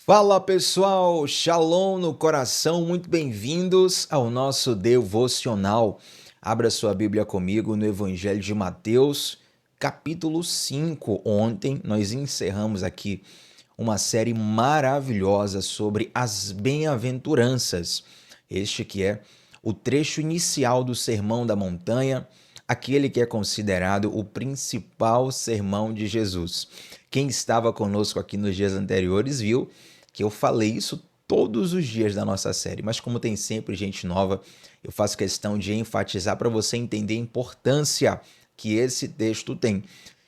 Fala pessoal, Shalom no coração, muito bem-vindos ao nosso devocional. Abra sua Bíblia comigo no Evangelho de Mateus, capítulo 5. Ontem nós encerramos aqui uma série maravilhosa sobre as bem-aventuranças. Este que é o trecho inicial do Sermão da Montanha, aquele que é considerado o principal sermão de Jesus. Quem estava conosco aqui nos dias anteriores viu que eu falei isso todos os dias da nossa série, mas como tem sempre gente nova, eu faço questão de enfatizar para você entender a importância que esse texto tem.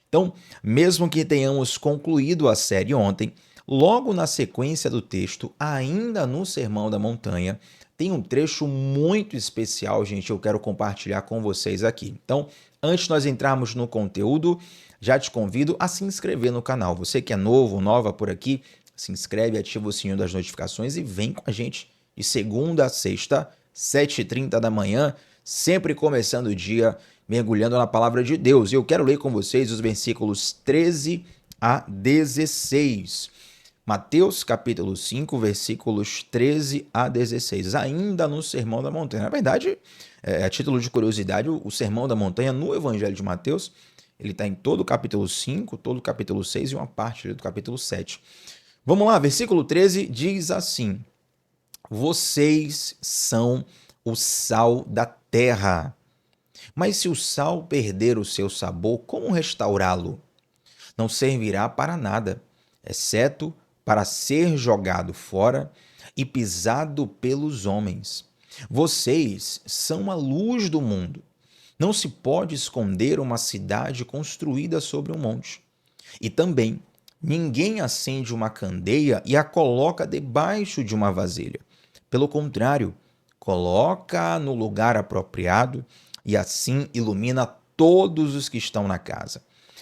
Então, mesmo que tenhamos concluído a série ontem, logo na sequência do texto, ainda no Sermão da Montanha, tem um trecho muito especial, gente, eu quero compartilhar com vocês aqui. Então, antes de nós entrarmos no conteúdo, já te convido a se inscrever no canal. Você que é novo, nova por aqui, se inscreve, ativa o sininho das notificações e vem com a gente de segunda a sexta, 7h30 da manhã, sempre começando o dia mergulhando na palavra de Deus. E eu quero ler com vocês os versículos 13 a 16. Mateus capítulo 5, versículos 13 a 16, ainda no Sermão da Montanha. Na verdade, a título de curiosidade, o Sermão da Montanha no Evangelho de Mateus, ele está em todo o capítulo 5, todo o capítulo 6 e uma parte do capítulo 7. Vamos lá, versículo 13 diz assim: vocês são o sal da terra. Mas se o sal perder o seu sabor, como restaurá-lo? Não servirá para nada, exceto para ser jogado fora e pisado pelos homens. Vocês são a luz do mundo. Não se pode esconder uma cidade construída sobre um monte. E também, ninguém acende uma candeia e a coloca debaixo de uma vasilha. Pelo contrário, coloca-a no lugar apropriado e assim ilumina todos os que estão na casa.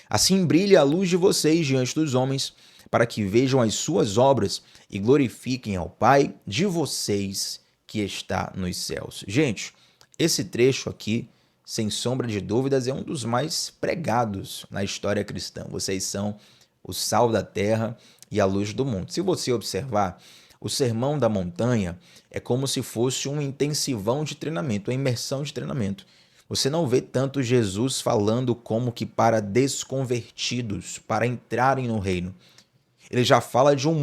Assim brilha a luz de vocês diante dos homens, para que vejam as suas obras e glorifiquem ao Pai de vocês que está nos céus. Gente, esse trecho aqui, sem sombra de dúvidas, é um dos mais pregados na história cristã. Vocês são o sal da terra e a luz do mundo. Se você observar, o Sermão da Montanha é como se fosse um intensivão de treinamento, uma imersão de treinamento. Você não vê tanto Jesus falando como que para desconvertidos, para entrarem no reino. Ele já fala de um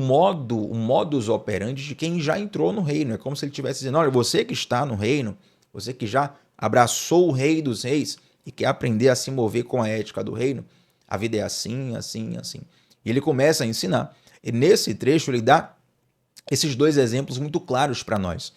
modus operandi de quem já entrou no reino. É como se ele estivesse dizendo, olha, você que está no reino, você que já abraçou o rei dos reis e quer aprender a se mover com a ética do reino, a vida é assim, assim, assim. E ele começa a ensinar. E nesse trecho ele dá esses dois exemplos muito claros para nós.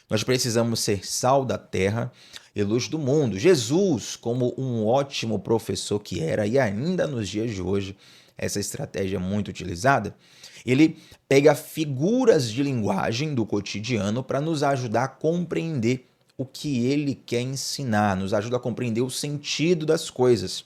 Nós precisamos ser sal da terra e luz do mundo. Jesus, como um ótimo professor que era e ainda nos dias de hoje, essa estratégia é muito utilizada, ele pega figuras de linguagem do cotidiano para nos ajudar a compreender o que ele quer ensinar, nos ajuda a compreender o sentido das coisas.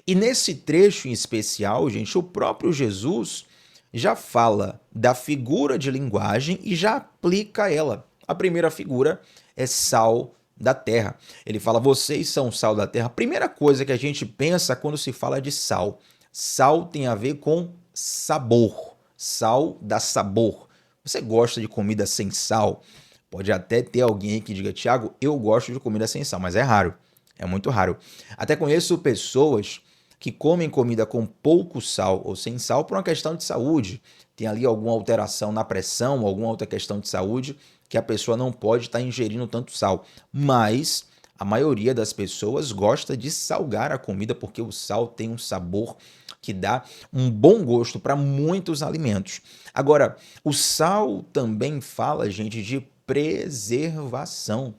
E nesse trecho em especial, gente, o próprio Jesus já fala da figura de linguagem e já aplica ela. A primeira figura é sal da terra. Ele fala, vocês são sal da terra. A primeira coisa que a gente pensa quando se fala de sal, sal tem a ver com sabor. Sal dá sabor. Você gosta de comida sem sal? Pode até ter alguém que diga, Tiago, eu gosto de comida sem sal, mas é raro. É muito raro. Até conheço pessoas que comem comida com pouco sal ou sem sal por uma questão de saúde. Tem ali alguma alteração na pressão, alguma outra questão de saúde que a pessoa não pode estar ingerindo tanto sal. Mas a maioria das pessoas gosta de salgar a comida porque o sal tem um sabor que dá um bom gosto para muitos alimentos. Agora, o sal também fala, gente, de preservação.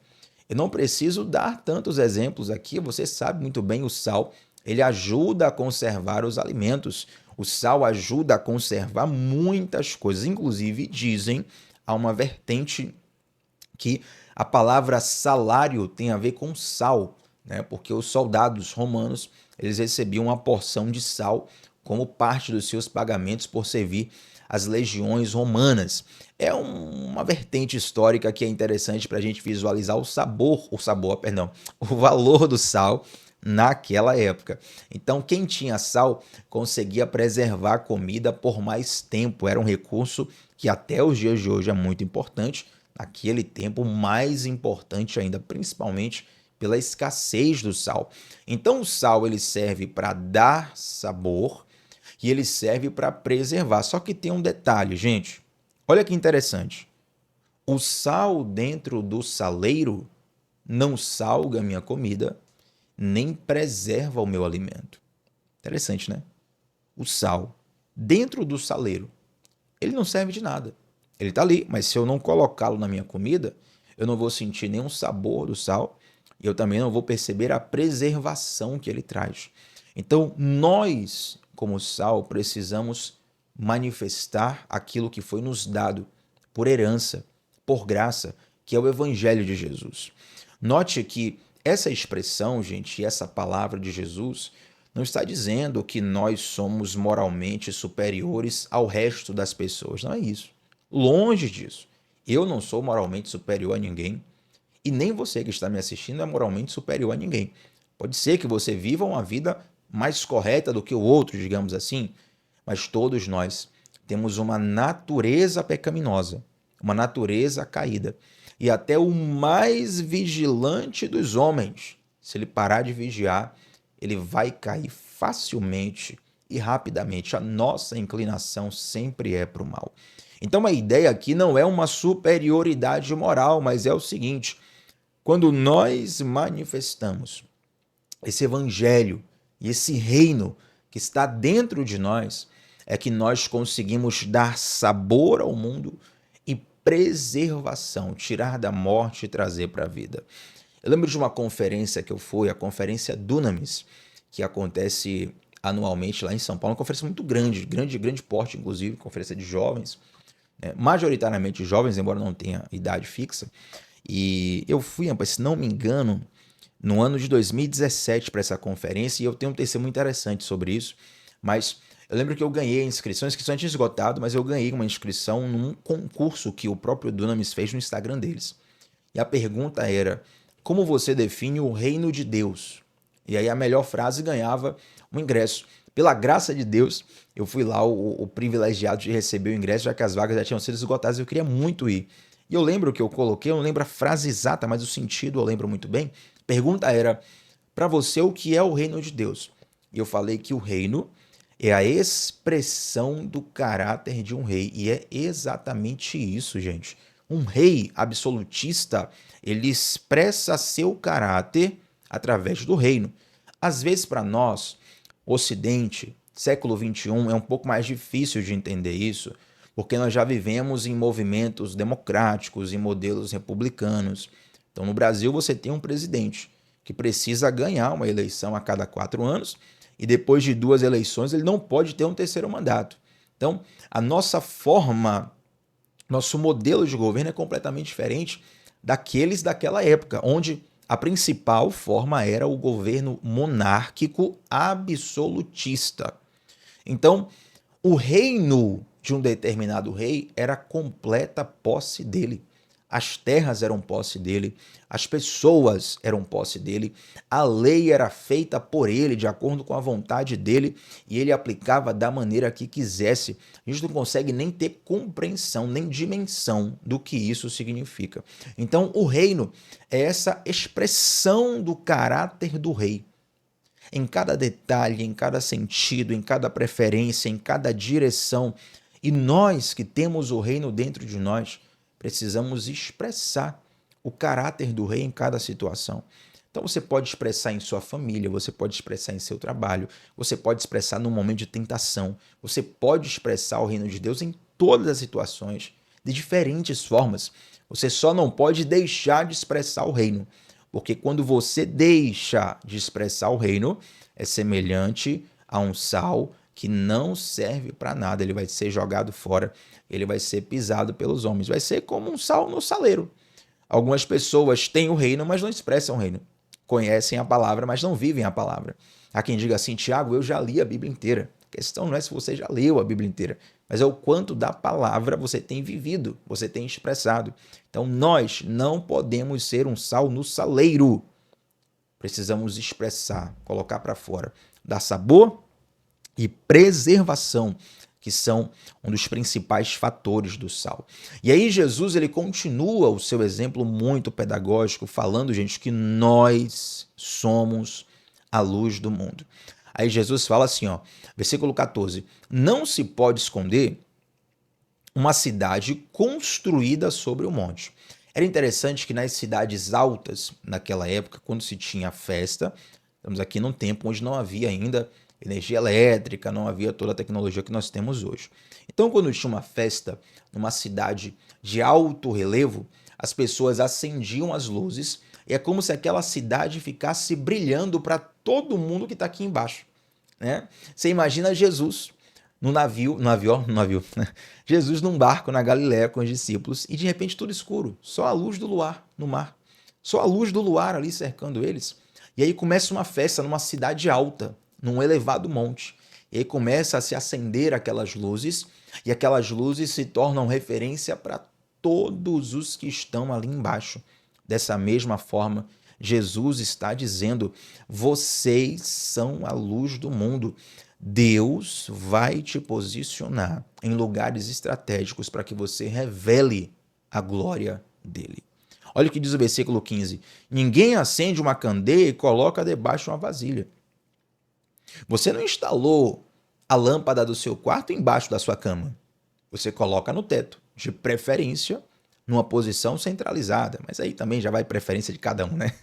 Eu não preciso dar tantos exemplos aqui, você sabe muito bem, o sal, ele ajuda a conservar os alimentos. O sal ajuda a conservar muitas coisas, inclusive dizem, há uma vertente que a palavra salário tem a ver com sal, né? Porque os soldados romanos, eles recebiam uma porção de sal como parte dos seus pagamentos por servir as legiões romanas. É uma vertente histórica que é interessante para a gente visualizar o valor do sal naquela época. Então, quem tinha sal conseguia preservar a comida por mais tempo. Era um recurso que até os dias de hoje é muito importante. Naquele tempo, mais importante ainda, principalmente pela escassez do sal. Então, o sal ele serve para dar sabor e ele serve para preservar. Só que tem um detalhe, gente. Olha que interessante. O sal dentro do saleiro não salga a minha comida, nem preserva o meu alimento. Interessante, né? O sal dentro do saleiro, ele não serve de nada. Ele está ali, mas se eu não colocá-lo na minha comida, eu não vou sentir nenhum sabor do sal e eu também não vou perceber a preservação que ele traz. Então, nós, como sal, precisamos manifestar aquilo que foi nos dado por herança, por graça, que é o Evangelho de Jesus. Note que essa expressão, gente, essa palavra de Jesus, não está dizendo que nós somos moralmente superiores ao resto das pessoas. Não é isso. Longe disso. Eu não sou moralmente superior a ninguém e nem você que está me assistindo é moralmente superior a ninguém. Pode ser que você viva uma vida mais correta do que o outro, digamos assim, mas todos nós temos uma natureza pecaminosa, uma natureza caída. E até o mais vigilante dos homens, se ele parar de vigiar, ele vai cair facilmente e rapidamente. A nossa inclinação sempre é para o mal. Então a ideia aqui não é uma superioridade moral, mas é o seguinte: quando nós manifestamos esse evangelho e esse reino que está dentro de nós, é que nós conseguimos dar sabor ao mundo e preservação, tirar da morte e trazer para a vida. Eu lembro de uma conferência que eu fui, a Conferência Dunamis, que acontece anualmente lá em São Paulo, uma conferência muito grande, grande porte, inclusive, conferência de jovens, né? Majoritariamente jovens, embora não tenha idade fixa. E eu fui, se não me engano, no ano de 2017 para essa conferência, e eu tenho um testemunho interessante sobre isso, mas eu lembro que eu ganhei a inscrição tinha esgotado, mas eu ganhei uma inscrição num concurso que o próprio Dunamis fez no Instagram deles. E a pergunta era: como você define o reino de Deus? E aí a melhor frase ganhava um ingresso. Pela graça de Deus, eu fui lá o privilegiado de receber o ingresso, já que as vagas já tinham sido esgotadas e eu queria muito ir. E eu lembro que eu coloquei, eu não lembro a frase exata, mas o sentido eu lembro muito bem. A pergunta era: para você, o que é o reino de Deus? E eu falei que o reino é a expressão do caráter de um rei. E é exatamente isso, gente. Um rei absolutista, ele expressa seu caráter através do reino. Às vezes, para nós, Ocidente, século XXI, é um pouco mais difícil de entender isso, porque nós já vivemos em movimentos democráticos e modelos republicanos. Então, no Brasil, você tem um presidente que precisa ganhar uma eleição a cada 4 anos e depois de 2 eleições ele não pode ter um terceiro mandato. Então, a nossa forma, nosso modelo de governo é completamente diferente daqueles daquela época, onde a principal forma era o governo monárquico absolutista. Então, o reino de um determinado rei era completa posse dele. As terras eram posse dele, as pessoas eram posse dele, a lei era feita por ele, de acordo com a vontade dele, e ele aplicava da maneira que quisesse. A gente não consegue nem ter compreensão, nem dimensão do que isso significa. Então, o reino é essa expressão do caráter do rei. Em cada detalhe, em cada sentido, em cada preferência, em cada direção. E nós que temos o reino dentro de nós, precisamos expressar o caráter do rei em cada situação. Então você pode expressar em sua família, você pode expressar em seu trabalho, você pode expressar num momento de tentação, você pode expressar o reino de Deus em todas as situações, de diferentes formas. Você só não pode deixar de expressar o reino, porque quando você deixa de expressar o reino, é semelhante a um sal que não serve para nada, ele vai ser jogado fora, ele vai ser pisado pelos homens, vai ser como um sal no saleiro. Algumas pessoas têm o reino, mas não expressam o reino. Conhecem a palavra, mas não vivem a palavra. Há quem diga assim: Tiago, eu já li a Bíblia inteira. A questão não é se você já leu a Bíblia inteira, mas é o quanto da palavra você tem vivido, você tem expressado. Então nós não podemos ser um sal no saleiro. precisamos expressar, colocar para fora, dar sabor e preservação, que são um dos principais fatores do sal. E aí Jesus ele continua o seu exemplo muito pedagógico, falando, gente, que nós somos a luz do mundo. Aí Jesus fala assim, ó, versículo 14, não se pode esconder uma cidade construída sobre o monte. Era interessante que nas cidades altas, naquela época, quando se tinha festa, estamos aqui num tempo onde não havia ainda energia elétrica, não havia toda a tecnologia que nós temos hoje. Então, quando tinha uma festa numa cidade de alto relevo, as pessoas acendiam as luzes e é como se aquela cidade ficasse brilhando para todo mundo que está aqui embaixo, né? Você imagina Jesus no navio, né? Jesus num barco na Galileia com os discípulos e de repente tudo escuro, só a luz do luar no mar, só a luz do luar ali cercando eles. E aí começa uma festa numa cidade alta, num elevado monte. E aí começa a se acender aquelas luzes, e aquelas luzes se tornam referência para todos os que estão ali embaixo. Dessa mesma forma, Jesus está dizendo: vocês são a luz do mundo. Deus vai te posicionar em lugares estratégicos para que você revele a glória dele. Olha o que diz o versículo 15. Ninguém acende uma candeia e coloca debaixo de uma vasilha. Você não instalou a lâmpada do seu quarto embaixo da sua cama. Você coloca no teto, de preferência numa posição centralizada. Mas aí também já vai preferência de cada um, né?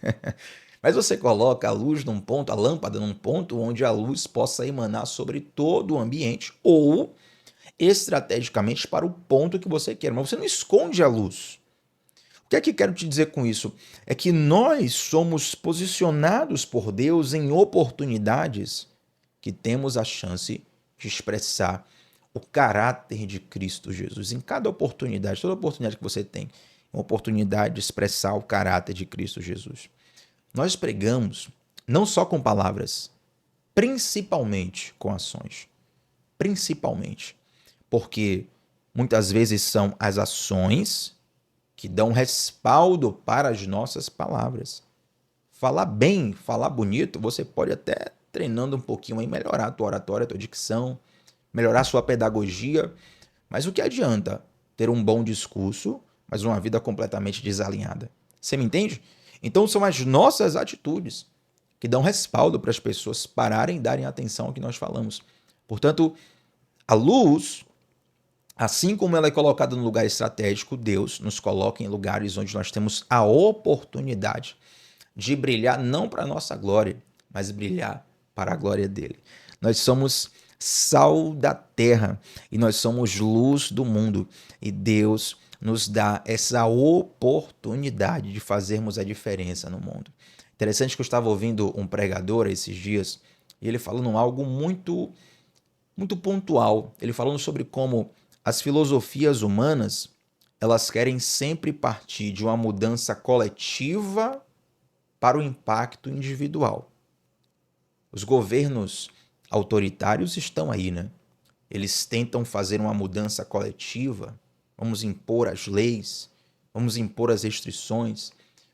Mas você coloca a luz num ponto, a lâmpada num ponto onde a luz possa emanar sobre todo o ambiente ou estrategicamente para o ponto que você quer. Mas você não esconde a luz. O que é que quero te dizer com isso? É que nós somos posicionados por Deus em oportunidades que temos a chance de expressar o caráter de Cristo Jesus. Em cada oportunidade, toda oportunidade que você tem, é uma oportunidade de expressar o caráter de Cristo Jesus. Nós pregamos não só com palavras, principalmente com ações. Principalmente. Porque muitas vezes são as ações que dão respaldo para as nossas palavras. Falar bem, falar bonito, você pode até treinando um pouquinho aí melhorar a tua oratória, a tua dicção, melhorar a sua pedagogia, mas o que adianta ter um bom discurso, mas uma vida completamente desalinhada? Você me entende? Então são as nossas atitudes que dão respaldo para as pessoas pararem e darem atenção ao que nós falamos. Portanto, a luz, assim como ela é colocada no lugar estratégico, Deus nos coloca em lugares onde nós temos a oportunidade de brilhar não para a nossa glória, mas brilhar para a glória dele. Nós somos sal da terra e nós somos luz do mundo e Deus nos dá essa oportunidade de fazermos a diferença no mundo. Interessante que eu estava ouvindo um pregador esses dias e ele falando algo muito pontual. Ele falando sobre como as filosofias humanas, elas querem sempre partir de uma mudança coletiva para o impacto individual. Os governos autoritários estão aí, né? Eles tentam fazer uma mudança coletiva, vamos impor as leis, vamos impor as restrições,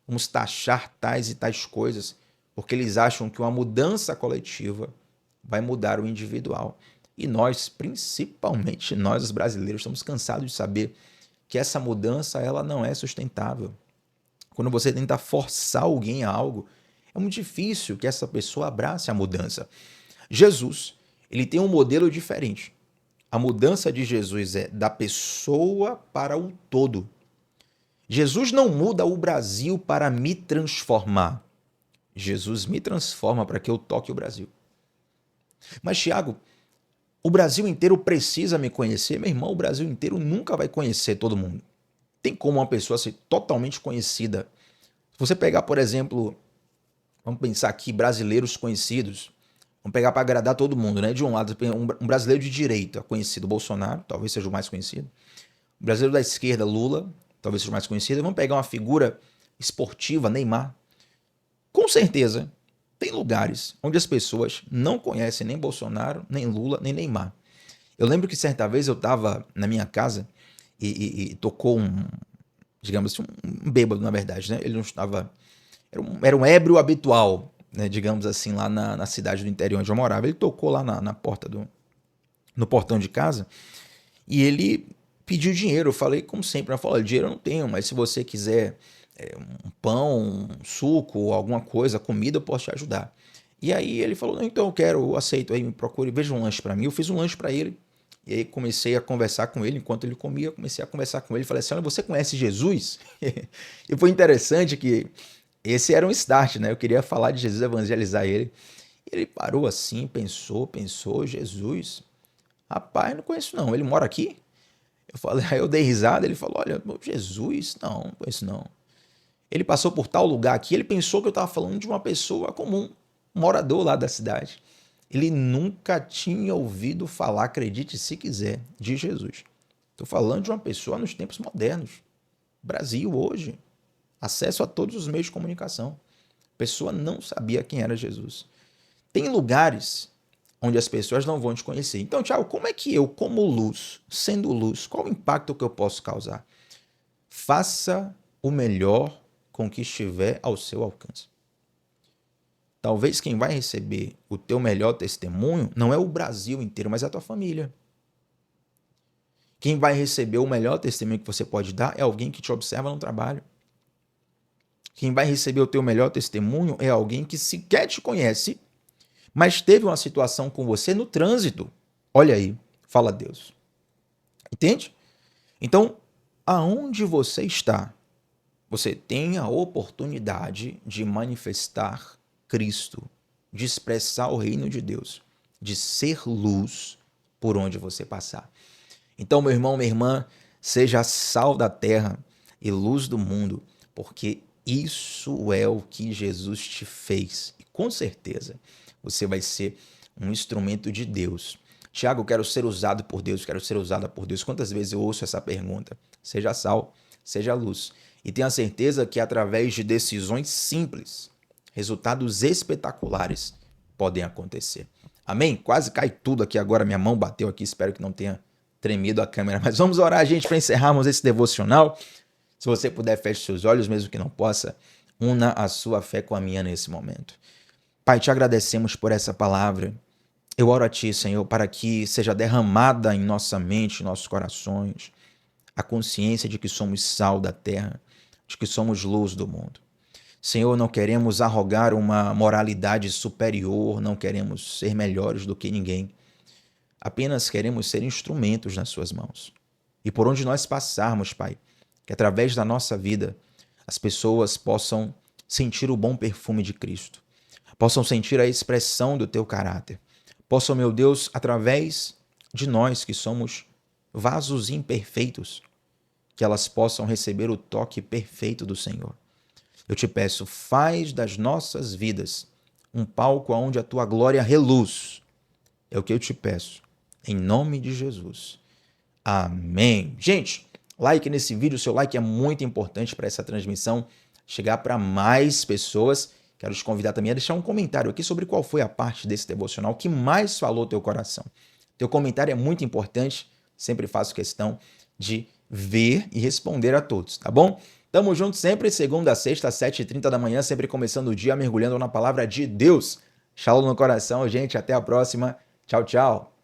vamos taxar tais e tais coisas, porque eles acham que uma mudança coletiva vai mudar o individual. E nós, principalmente nós, os brasileiros, estamos cansados de saber que essa mudança ela não é sustentável. Quando você tenta forçar alguém a algo, é muito difícil que essa pessoa abrace a mudança. Jesus, ele tem um modelo diferente. A mudança de Jesus é da pessoa para o todo. Jesus não muda o Brasil para me transformar. Jesus me transforma para que eu toque o Brasil. Mas, Tiago, o Brasil inteiro precisa me conhecer? Meu irmão, o Brasil inteiro nunca vai conhecer todo mundo. Tem como uma pessoa ser totalmente conhecida? Se você pegar, por exemplo, vamos pensar aqui, brasileiros conhecidos, vamos pegar para agradar todo mundo, né? De um lado, um brasileiro de direita conhecido, Bolsonaro, talvez seja o mais conhecido. O brasileiro da esquerda, Lula, talvez seja o mais conhecido. Vamos pegar uma figura esportiva, Neymar. Com certeza, tem lugares onde as pessoas não conhecem nem Bolsonaro, nem Lula, nem Neymar. Eu lembro que certa vez eu estava na minha casa e tocou digamos assim, um bêbado, na verdade, né? Ele não estava... Era um ébrio habitual né, digamos assim, lá na cidade do interior onde eu morava. Ele tocou lá na porta no portão de casa e ele pediu dinheiro. Eu falei, como sempre, eu falei, dinheiro eu não tenho, mas se você quiser um pão, um suco, ou alguma coisa, comida, eu posso te ajudar. E aí ele falou, não, então eu quero, eu aceito, aí me procure, veja um lanche para mim. Eu fiz um lanche para ele, e aí comecei a conversar com ele, enquanto ele comia, comecei a conversar com ele, falei assim, olha, você conhece Jesus? E foi interessante que esse era um start, né? Eu queria falar de Jesus, evangelizar ele. Ele parou assim, pensou, Jesus, rapaz, não conheço não, ele mora aqui? Eu falei, aí eu dei risada, ele falou, olha, Jesus, não conheço não. Ele passou por tal lugar aqui, ele pensou que eu estava falando de uma pessoa comum, um morador lá da cidade. Ele nunca tinha ouvido falar, acredite se quiser, de Jesus. Estou falando de uma pessoa nos tempos modernos. Brasil hoje, acesso a todos os meios de comunicação. A pessoa não sabia quem era Jesus. Tem lugares onde as pessoas não vão te conhecer. Então, Thiago, como é que eu, como luz, sendo luz, qual o impacto que eu posso causar? Faça o melhor com o que estiver ao seu alcance. Talvez quem vai receber o teu melhor testemunho não é o Brasil inteiro, mas é a tua família. Quem vai receber o melhor testemunho que você pode dar é alguém que te observa no trabalho. Quem vai receber o teu melhor testemunho é alguém que sequer te conhece, mas teve uma situação com você no trânsito. Olha aí, fala a Deus. Entende? Então, aonde você está, você tem a oportunidade de manifestar Cristo, de expressar o reino de Deus, de ser luz por onde você passar. Então, meu irmão, minha irmã, seja sal da terra e luz do mundo, porque isso é o que Jesus te fez. E com certeza você vai ser um instrumento de Deus. Tiago, eu quero ser usado por Deus, quero ser usada por Deus. Quantas vezes eu ouço essa pergunta? Seja sal, seja luz. E tenha certeza que através de decisões simples, resultados espetaculares podem acontecer. Amém? Quase cai tudo aqui agora, minha mão bateu aqui, espero que não tenha tremido a câmera. Mas vamos orar, gente, para encerrarmos esse devocional. Se você puder, feche seus olhos, mesmo que não possa, una a sua fé com a minha nesse momento. Pai, te agradecemos por essa palavra. Eu oro a Ti, Senhor, para que seja derramada em nossa mente, em nossos corações, a consciência de que somos sal da terra, de que somos luz do mundo. Senhor, não queremos arrogar uma moralidade superior, não queremos ser melhores do que ninguém. Apenas queremos ser instrumentos nas Suas mãos. E por onde nós passarmos, Pai, que através da nossa vida as pessoas possam sentir o bom perfume de Cristo, possam sentir a expressão do Teu caráter, possam, meu Deus, através de nós que somos vasos imperfeitos, que elas possam receber o toque perfeito do Senhor. Eu te peço, faz das nossas vidas um palco onde a Tua glória reluz. É o que eu te peço, em nome de Jesus. Amém. Gente, like nesse vídeo, o seu like é muito importante para essa transmissão chegar para mais pessoas. Quero te convidar também a deixar um comentário aqui sobre qual foi a parte desse devocional que mais falou teu coração. Teu comentário é muito importante, sempre faço questão de ver e responder a todos, tá bom? Tamo junto sempre, segunda a sexta, às 7h30 da manhã, sempre começando o dia mergulhando na palavra de Deus. Shalom no coração, gente, até a próxima. Tchau, tchau.